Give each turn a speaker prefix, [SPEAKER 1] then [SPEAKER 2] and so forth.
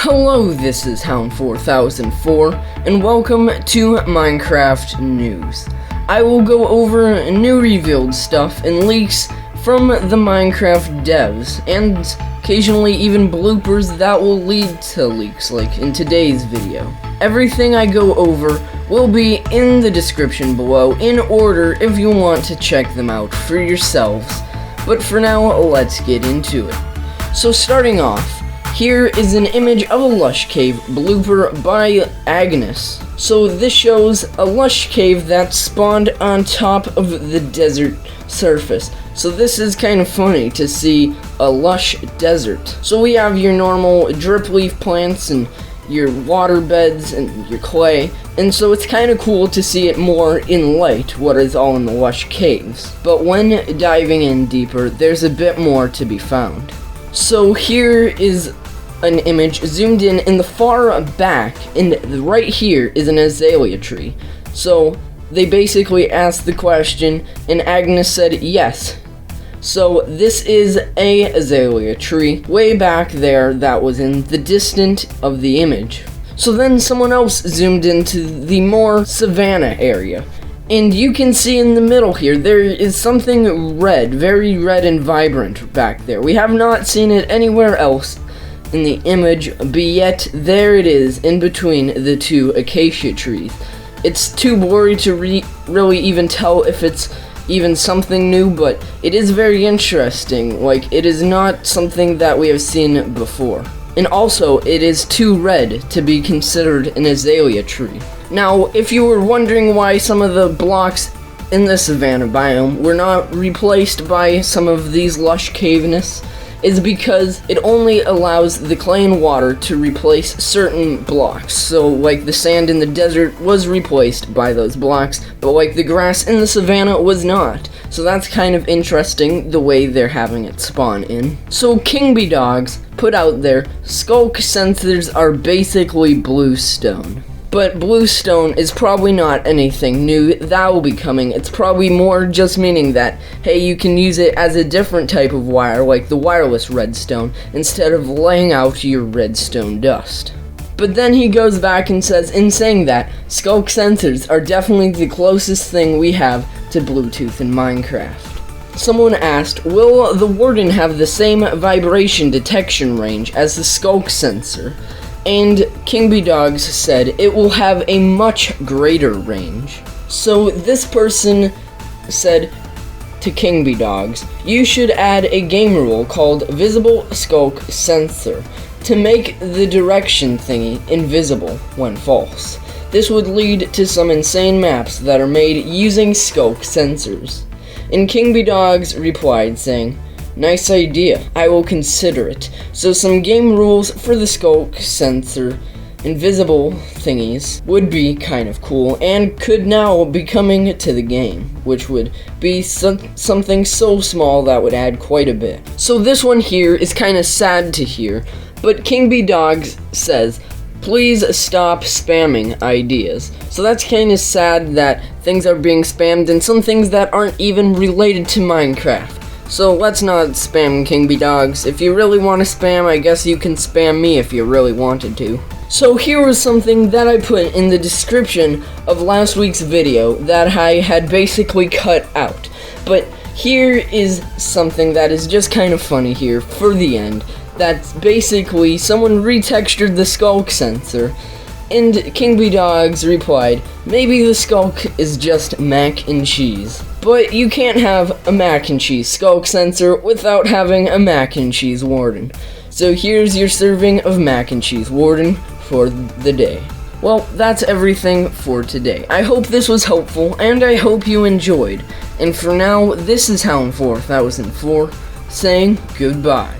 [SPEAKER 1] Hello, this is Hound4004, and welcome to Minecraft News. I will go over new revealed stuff and leaks from the Minecraft devs, and occasionally even bloopers that will lead to leaks, like in today's video. Everything I go over will be in the description below, in order if you want to check them out for yourselves. But for now, let's get into it. So starting off, here is an image of a Lush cave blooper by Agnes. So this shows a Lush cave that spawned on top of the desert surface. So this is kind of funny to see a lush desert. So we have your normal drip leaf plants and your water beds and your clay, and so it's kind of cool to see it more in light, what is all in the Lush caves. But when diving in deeper, there's a bit more to be found. So here is an image zoomed in the far back, and right here is an azalea tree. So they basically asked the question, and Agnes said yes. So this is a azalea tree way back there that was in the distant of the image. So then someone else zoomed into the more savanna area, and you can see in the middle here there is something red, very red and vibrant back there. We have not seen it anywhere else in the image, but yet there it is in between the two acacia trees. It's too blurry to really even tell if it's even something new, but it is very interesting. Like, it is not something that we have seen before. And also, it is too red to be considered an azalea tree. Now, if you were wondering why some of the blocks in the savanna biome were not replaced by some of these lush caveness, is because it only allows the clay and water to replace certain blocks. So like the sand in the desert was replaced by those blocks, but like the grass in the savanna was not. So that's kind of interesting the way they're having it spawn in. So King Bee Dogs put out there, skulk sensors are basically bluestone. But bluestone is probably not anything new that will be coming. It's probably more just meaning that, hey, you can use it as a different type of wire, like the wireless redstone, instead of laying out your redstone dust. But then he goes back and says, in saying that, skulk sensors are definitely the closest thing we have to Bluetooth in Minecraft. Someone asked, will the Warden have the same vibration detection range as the skulk sensor? And King Bee Dogs said it will have a much greater range. So this person said to King Bee Dogs, you should add a game rule called visible skulk sensor to make the direction thingy invisible when false. This would lead to some insane maps that are made using skulk sensors. And King Bee Dogs replied saying, nice idea, I will consider it. So some game rules for the skulk sensor invisible thingies would be kind of cool, and could now be coming to the game, which would be something so small that would add quite a bit. So this one here is kind of sad to hear, but King Bee Dogs says, please stop spamming ideas. So that's kind of sad that things are being spammed, and some things that aren't even related to Minecraft. So let's not spam King Bee Dogs. If you really want to spam, I guess you can spam me if you really wanted to. So here was something that I put in the description of last week's video that I had basically cut out. But here is something that is just kind of funny here for the end. That's basically someone retextured the skulk sensor, and King Bee Dogs replied, maybe the skulk is just mac and cheese. But you can't have a mac and cheese skulk sensor without having a mac and cheese warden. So here's your serving of mac and cheese warden for the day. Well, that's everything for today. I hope this was helpful, and I hope you enjoyed. And for now, this is Hound4004 saying goodbye.